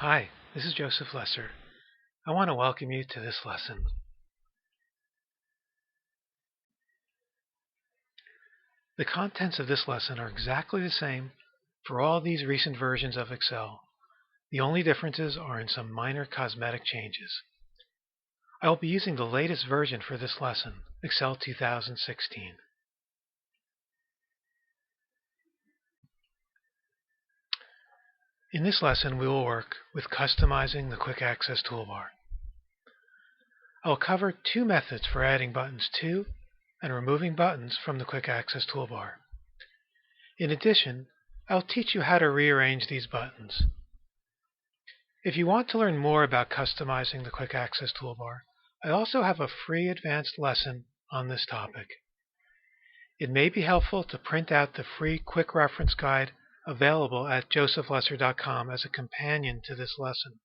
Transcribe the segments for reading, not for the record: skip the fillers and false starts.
Hi, this is Joseph Lesser. I want to welcome you to this lesson. The contents of this lesson are exactly the same for all these recent versions of Excel. The only differences are in some minor cosmetic changes. I will be using the latest version for this lesson, Excel 2016. In this lesson, we will work with customizing the Quick Access toolbar. I will cover two methods for adding buttons to and removing buttons from the Quick Access toolbar. In addition, I will teach you how to rearrange these buttons. If you want to learn more about customizing the Quick Access toolbar, I also have a free advanced lesson on this topic. It may be helpful to print out the free quick reference guide available at josephlesser.com as a companion to this lesson.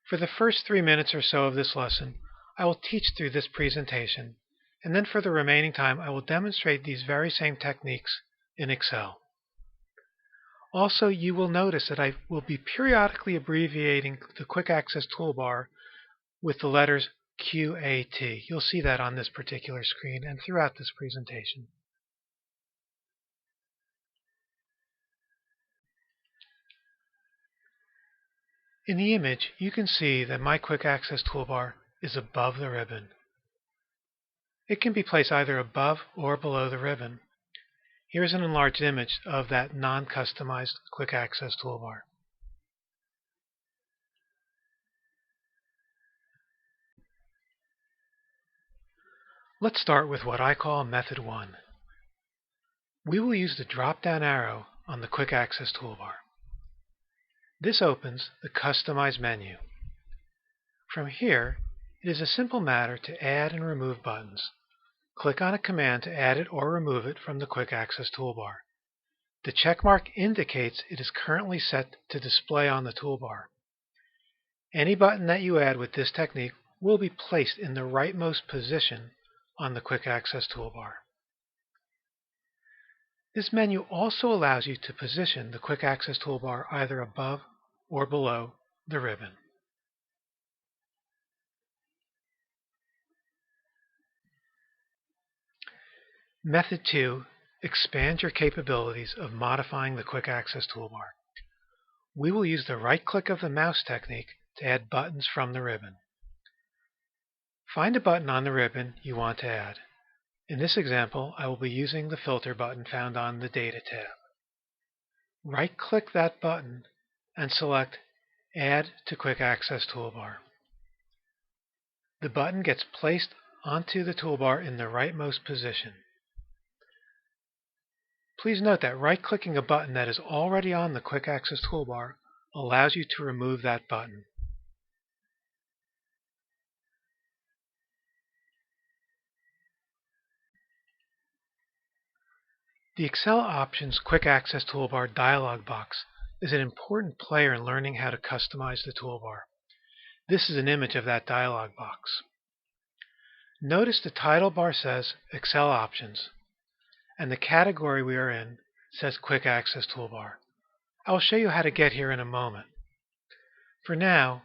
For the first 3 minutes or so of this lesson, I will teach through this presentation, and then for the remaining time I will demonstrate these very same techniques in Excel. Also, you will notice that I will be periodically abbreviating the Quick Access toolbar with the letters QAT. You'll see that on this particular screen and throughout this presentation. In the image, you can see that my Quick Access toolbar is above the ribbon. It can be placed either above or below the ribbon. Here's an enlarged image of that non-customized Quick Access toolbar. Let's start with what I call Method 1. We will use the drop-down arrow on the Quick Access toolbar. This opens the Customize menu. From here, it is a simple matter to add and remove buttons. Click on a command to add it or remove it from the Quick Access toolbar. The check mark indicates it is currently set to display on the toolbar. Any button that you add with this technique will be placed in the rightmost position on the Quick Access toolbar. This menu also allows you to position the Quick Access toolbar either above or below the ribbon. Method 2. Expand your capabilities of modifying the Quick Access toolbar. We will use the right click of the mouse technique to add buttons from the ribbon. Find a button on the ribbon you want to add. In this example, I will be using the filter button found on the Data tab. Right-click that button and select Add to Quick Access Toolbar. The button gets placed onto the toolbar in the rightmost position. Please note that right-clicking a button that is already on the Quick Access toolbar allows you to remove that button. The Excel Options Quick Access Toolbar dialog box is an important player in learning how to customize the toolbar. This is an image of that dialog box. Notice the title bar says Excel Options, and the category we are in says Quick Access Toolbar. I will show you how to get here in a moment. For now,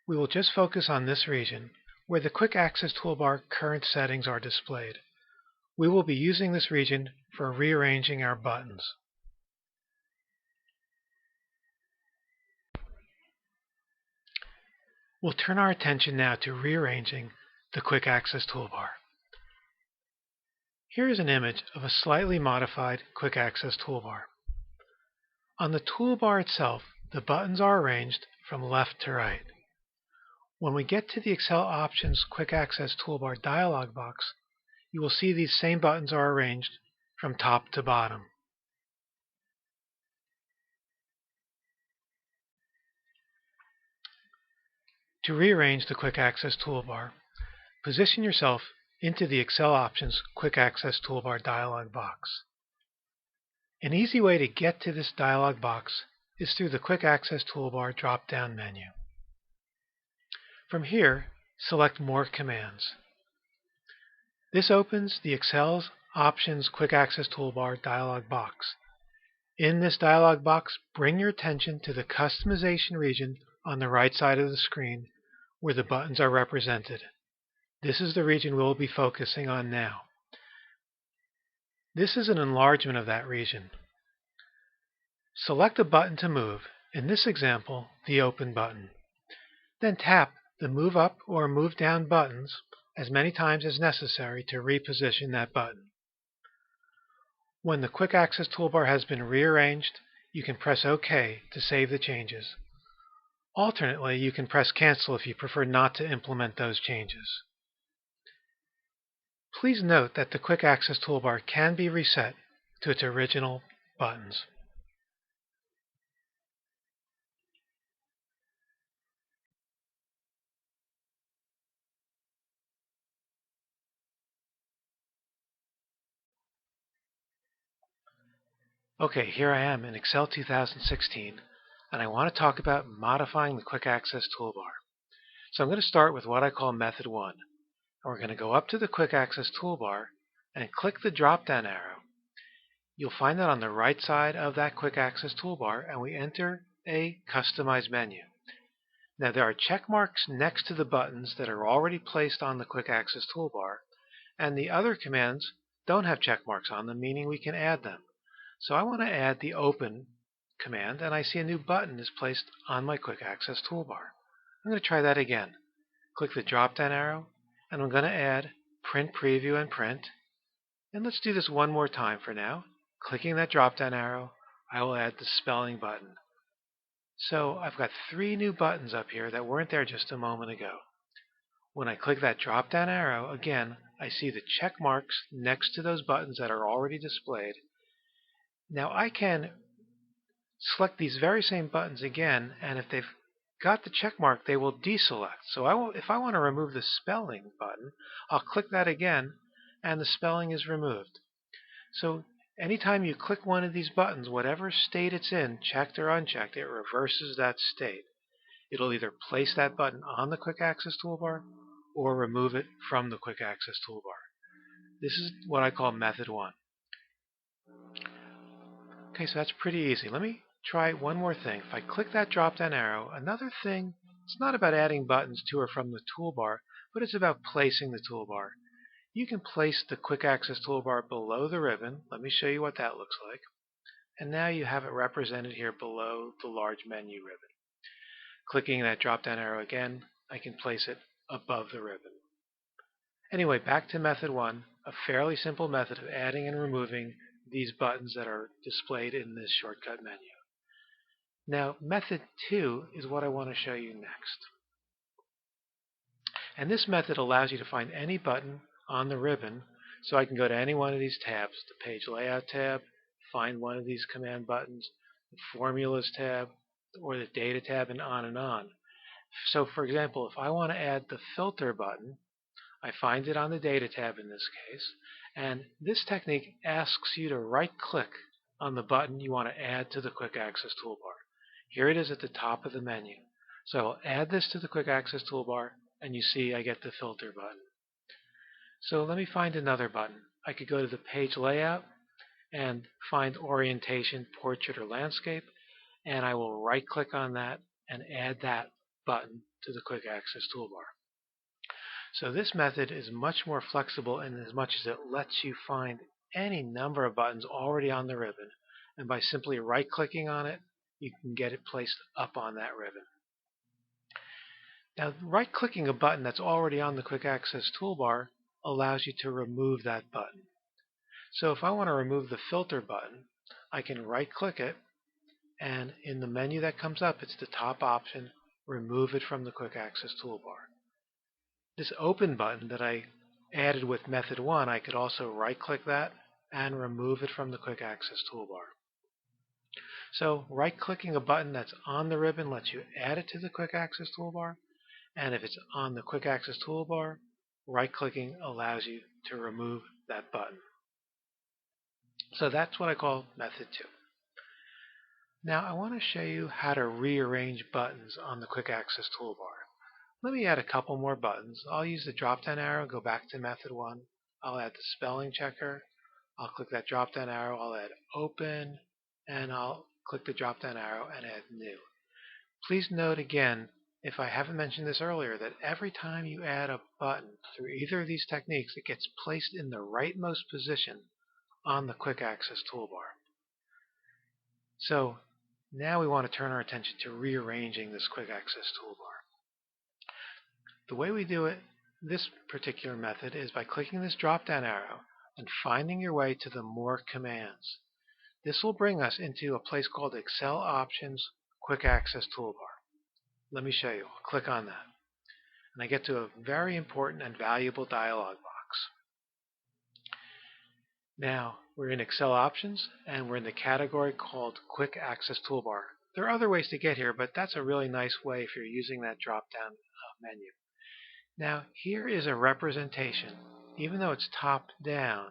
we will just focus on this region where the Quick Access Toolbar current settings are displayed. We will be using this region for rearranging our buttons. We'll turn our attention now to rearranging the Quick Access toolbar. Here is an image of a slightly modified Quick Access toolbar. On the toolbar itself, the buttons are arranged from left to right. When we get to the Excel Options Quick Access Toolbar dialog box, you will see these same buttons are arranged from top to bottom. To rearrange the Quick Access toolbar, position yourself into the Excel Options Quick Access Toolbar dialog box. An easy way to get to this dialog box is through the Quick Access Toolbar drop-down menu. From here, select More Commands. This opens the Excel Options Quick Access Toolbar dialog box. In this dialog box, bring your attention to the customization region on the right side of the screen where the buttons are represented. This is the region we'll be focusing on now. This is an enlargement of that region. Select a button to move, in this example, the Open button. Then tap the Move Up or Move Down buttons as many times as necessary to reposition that button. When the Quick Access toolbar has been rearranged, you can press OK to save the changes. Alternately, you can press Cancel if you prefer not to implement those changes. Please note that the Quick Access toolbar can be reset to its original buttons. Okay, here I am in Excel 2016, and I want to talk about modifying the Quick Access toolbar. So I'm going to start with what I call Method 1. And we're going to go up to the Quick Access toolbar and click the drop-down arrow. You'll find that on the right side of that Quick Access toolbar, and we enter a Customize menu. Now there are check marks next to the buttons that are already placed on the Quick Access toolbar, and the other commands don't have check marks on them, meaning we can add them. So I want to add the Open command, and I see a new button is placed on my Quick Access toolbar. I'm going to try that again. Click the drop-down arrow, and I'm going to add Print Preview and Print. And let's do this one more time for now. Clicking that drop-down arrow, I will add the Spelling button. So I've got 3 new buttons up here that weren't there just a moment ago. When I click that drop-down arrow, again, I see the check marks next to those buttons that are already displayed. Now I can select these very same buttons again, and if they've got the check mark, they will deselect. So if I want to remove the Spelling button, I'll click that again, and the spelling is removed. So anytime you click one of these buttons, whatever state it's in, checked or unchecked, it reverses that state. It'll either place that button on the Quick Access toolbar or remove it from the Quick Access toolbar. This is what I call Method 1. Okay, so that's pretty easy. Let me try one more thing. If I click that drop-down arrow, another thing, it's not about adding buttons to or from the toolbar, but it's about placing the toolbar. You can place the Quick Access toolbar below the ribbon. Let me show you what that looks like. And now you have it represented here below the large menu ribbon. Clicking that drop-down arrow again, I can place it above the ribbon. Anyway, back to Method 1, a fairly simple method of adding and removing these buttons that are displayed in this shortcut menu. Now, Method 2 is what I want to show you next. And this method allows you to find any button on the ribbon, so I can go to any one of these tabs, the Page Layout tab, find one of these command buttons, the Formulas tab, or the Data tab, and on and on. So for example, if I want to add the Filter button, I find it on the Data tab in this case, and this technique asks you to right-click on the button you want to add to the Quick Access toolbar. Here it is at the top of the menu. So I'll add this to the Quick Access toolbar, and you see I get the Filter button. So let me find another button. I could go to the Page Layout and find Orientation, Portrait, or Landscape, and I will right-click on that and add that button to the Quick Access toolbar. So this method is much more flexible in as much as it lets you find any number of buttons already on the ribbon, and by simply right-clicking on it, you can get it placed up on that ribbon. Now, right-clicking a button that's already on the Quick Access toolbar allows you to remove that button. So if I want to remove the Filter button, I can right-click it, and in the menu that comes up, it's the top option, Remove it from the Quick Access toolbar. This Open button that I added with Method 1, I could also right-click that and remove it from the Quick Access toolbar. So right-clicking a button that's on the ribbon lets you add it to the Quick Access toolbar, and if it's on the Quick Access toolbar, right-clicking allows you to remove that button. So that's what I call Method 2. Now I want to show you how to rearrange buttons on the Quick Access toolbar. Let me add a couple more buttons. I'll use the drop-down arrow, go back to Method 1. I'll add the spelling checker. I'll click that drop-down arrow. I'll add Open, and I'll click the drop-down arrow and add New. Please note again, if I haven't mentioned this earlier, that every time you add a button through either of these techniques, it gets placed in the rightmost position on the Quick Access toolbar. So now we want to turn our attention to rearranging this Quick Access toolbar. The way we do it, this particular method, is by clicking this drop-down arrow and finding your way to the More Commands. This will bring us into a place called Excel Options Quick Access Toolbar. Let me show you. I'll click on that. And I get to a very important and valuable dialog box. Now, we're in Excel Options, and we're in the category called Quick Access Toolbar. There are other ways to get here, but that's a really nice way if you're using that drop-down menu. Now, here is a representation, even though it's top-down,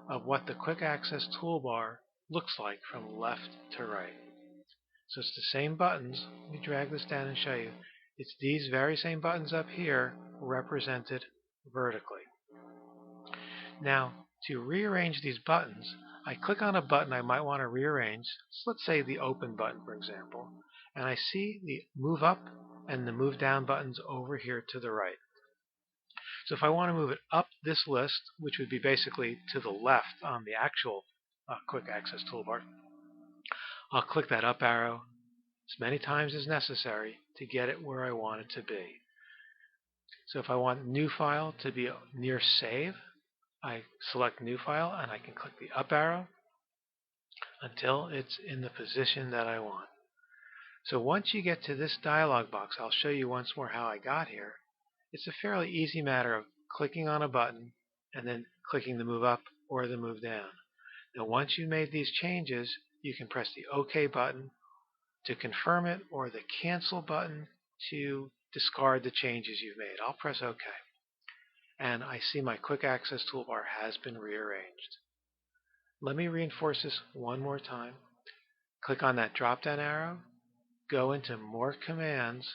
of what the Quick Access Toolbar looks like from left to right. So it's the same buttons. Let me drag this down and show you. It's these very same buttons up here represented vertically. Now, to rearrange these buttons, I click on a button I might want to rearrange. So let's say the Open button, for example, and I see the Move Up and the Move Down buttons over here to the right. So if I want to move it up this list, which would be basically to the left on the actual Quick Access Toolbar, I'll click that up arrow as many times as necessary to get it where I want it to be. So if I want New File to be near Save, I select New File and I can click the up arrow until it's in the position that I want. So once you get to this dialog box, I'll show you once more how I got here. It's a fairly easy matter of clicking on a button and then clicking the Move Up or the Move Down. Now once you've made these changes, you can press the OK button to confirm it or the Cancel button to discard the changes you've made. I'll press OK. And I see my Quick Access Toolbar has been rearranged. Let me reinforce this one more time. Click on that drop-down arrow, go into More Commands,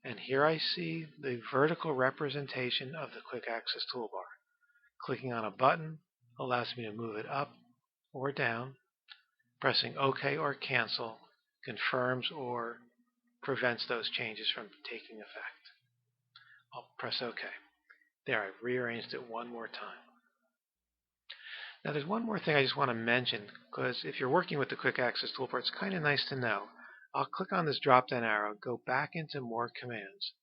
and here I see the vertical representation of the Quick Access Toolbar. Clicking on a button allows me to move it up or down. Pressing OK or Cancel confirms or prevents those changes from taking effect. I'll press OK. There, I've rearranged it one more time. Now there's one more thing I just want to mention, because if you're working with the Quick Access Toolbar, it's kind of nice to know. I'll click on this drop-down arrow, go back into More Commands,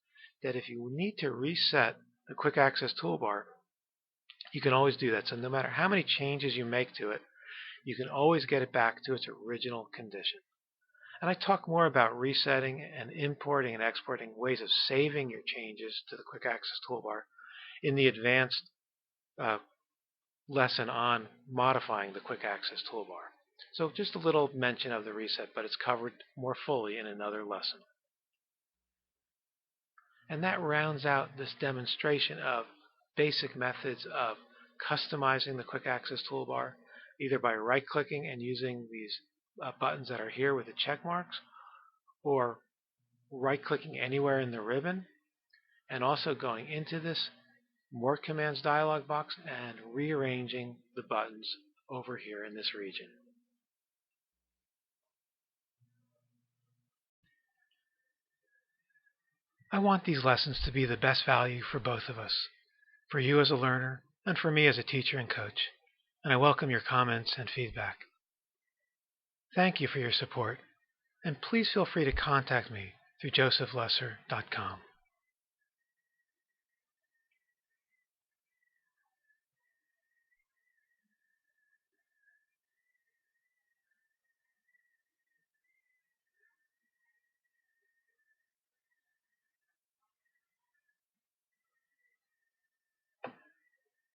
that if you need to reset the Quick Access Toolbar, you can always do that. So no matter how many changes you make to it, you can always get it back to its original condition. And I talk more about resetting and importing and exporting, ways of saving your changes to the Quick Access Toolbar in the advanced lesson on modifying the Quick Access Toolbar. So just a little mention of the reset, but it's covered more fully in another lesson. And that rounds out this demonstration of basic methods of customizing the Quick Access Toolbar, either by right-clicking and using these buttons that are here with the check marks, or right-clicking anywhere in the ribbon, and also going into this More Commands dialog box and rearranging the buttons over here in this region. I want these lessons to be the best value for both of us, for you as a learner and for me as a teacher and coach, and I welcome your comments and feedback. Thank you for your support, and please feel free to contact me through josephlesser.com.